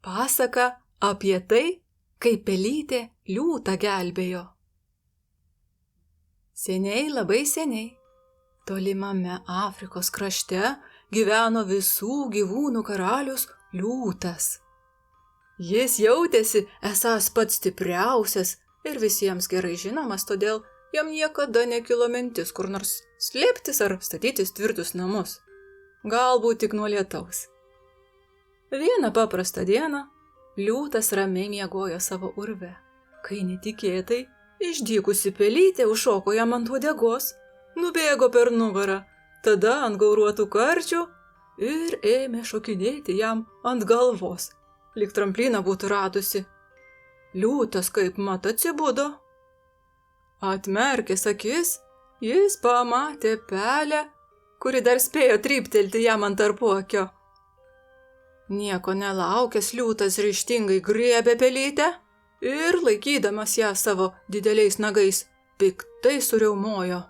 Pasaka apie tai, kaip pelytė liūtą gelbėjo. Seniai, labai seniai, tolimame Afrikos krašte gyveno visų gyvūnų karalius liūtas. Jis jautėsi esąs pats stipriausias ir visiems gerai žinomas, todėl jam niekada nekilo mintis kur nors slėptis ar statytis tvirtus namus. Galbūt tik nuo lietaus. Vieną paprastą dieną liūtas ramiai miegojo savo urve, kai netikėtai išdykusi pelytė užšoko jam ant uodegos, nubėgo per nugarą, tada ant gauruotų karčių ir ėmė šokinėti jam ant galvos, lyg tramplyną būtų radusi. Liūtas kaip mat atsibudo. Atmerkęs akis, jis pamatė pelę, kuri dar spėjo tryptelti jam ant tarpuakio. Nieko nelaukęs liūtas ryžtingai griebė pelytę ir, laikydamas ją savo dideliais nagais, piktai suriaumojo.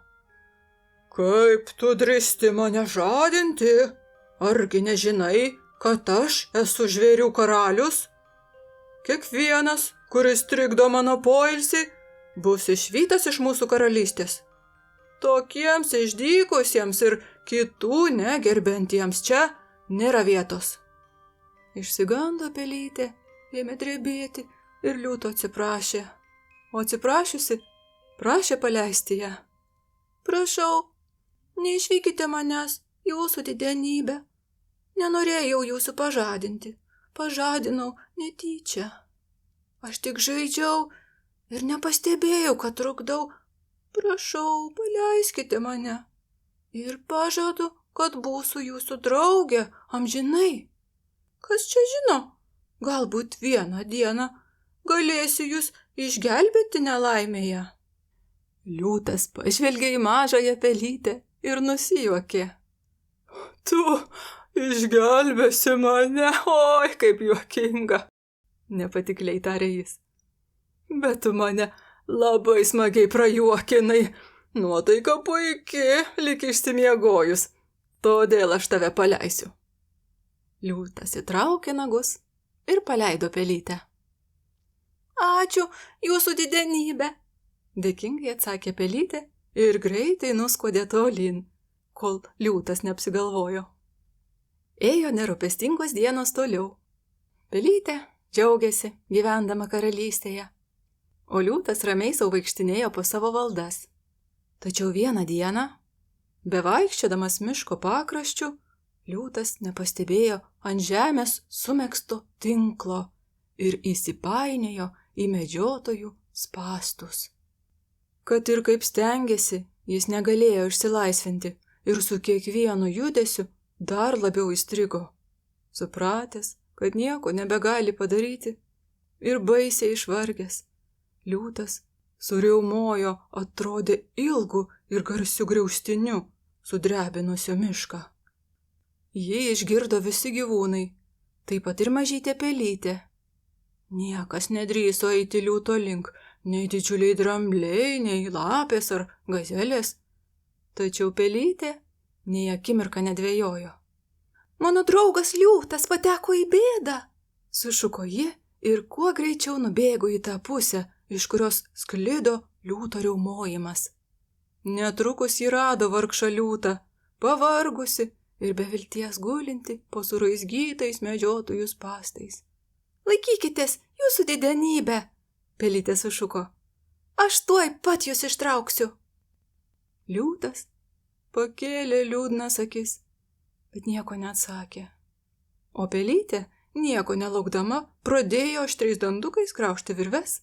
Kaip tu drįsti mane žadinti? Argi nežinai, kad aš esu žvėrių karalius? Kiekvienas, kuris trikdo mano poilsį, bus išvytas iš mūsų karalystės. Tokiems išdykusiems ir kitų negerbiantiems čia nėra vietos. Išsigando pelytė, ėmė drebėti ir liūto atsiprašė, o atsiprašiusi prašė paleisti ją. Prašau, neišvykite manęs, jūsų didenybė. Nenorėjau jūsų pažadinti, pažadinau netyčia. Aš tik žaidžiau ir nepastebėjau, kad trukdau. Prašau, paleiskite mane ir pažadu, kad būsiu jūsų draugė amžinai. Kas čia žino, galbūt vieną dieną galėsiu jūs išgelbėti nelaimėje. Liūtas pažvelgė į mažąją pelytę ir nusijuokė. Tu išgelbėsi mane, oi, kaip juokinga, nepatikliai tarė jis. Bet tu mane labai smagiai prajuokinai, nuotaika puiki, lyg išsimiegojus, todėl aš tave paleisiu. Liūtas įtraukė nagus ir paleido pelytę. Ačiū, jūsų didenybė, dėkingai atsakė pelytė ir greitai nuskuodė tolyn, kol liūtas neapsigalvojo. Ėjo nerūpestingos dienos toliau. Pelytė džiaugiasi gyvendama karalystėje, o liūtas ramiai sau vaikštinėjo po savo valdas. Tačiau vieną dieną, bevaikščiodamas miško pakraščiu, liūtas nepastebėjo ant žemės sumegzto tinklo ir įsipainiojo į medžiotojų spąstus. Kad ir kaip stengėsi, jis negalėjo išsilaisvinti ir su kiekvienu judesiu dar labiau įstrigo. Supratęs, kad nieko nebegali padaryti ir baisiai išvargęs, liūtas suriaumojo, atrodė ilgu ir garsiu griaustiniu, sudrebinusio mišką. Jį išgirdo visi gyvūnai, taip pat ir mažytė pelytė. Niekas nedrįso eiti liūto link, nei didžiuliai drambliai, nei lapės ar gazelės. Tačiau pelytė nei akimirką nedvejojo. Mano draugas liūtas pateko į bėdą, sušuko ji ir kuo greičiau nubėgo į tą pusę, iš kurios sklido liūto riaumojimas. Netrukus jį rado vargšą liūtą, pavargusi ir be vilties gulinti po suraizgytais medžiotojų spąstais. Laikykitės, jūsų didenybė, pelytė sušuko. Aš tuoj pat jūs ištrauksiu. Liūtas pakėlė liūdnas akis, bet nieko neatsakė. O pelytė, nieko nelaukdama, pradėjo aštriais dandukais graužti virves.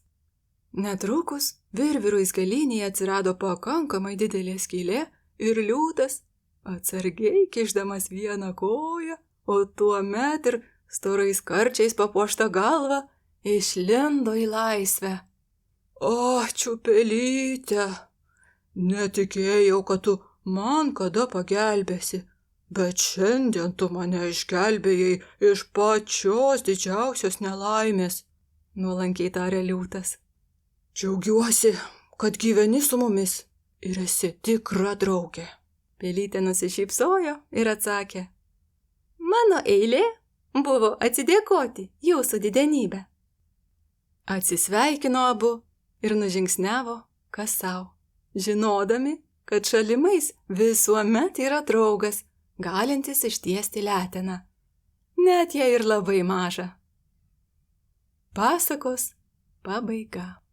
Netrukus virvirų įskalynėje atsirado pakankamai didelė skylė ir liūtas, atsargiai kišdamas vieną koją, o tuomet ir storais karčiais papuoštą galvą, išlindo į laisvę. Ačiū, pelyte, netikėjau, kad tu man kada pagelbėsi, bet šiandien tu mane išgelbėjai iš pačios didžiausios nelaimės, nuolankiai tarė liūtas. Džiaugiuosi, kad gyveni su mumis ir esi tikra draugė. Pelytė nusišypsojo ir atsakė. Mano eilė, buvo atsidėkoti jūsų didenybę. Atsisveikino abu ir nužingsniavo kas sau, žinodami, kad šalimais visuomet yra draugas, galintis ištiesti leteną, net jei ir labai maža. Pasakos pabaiga.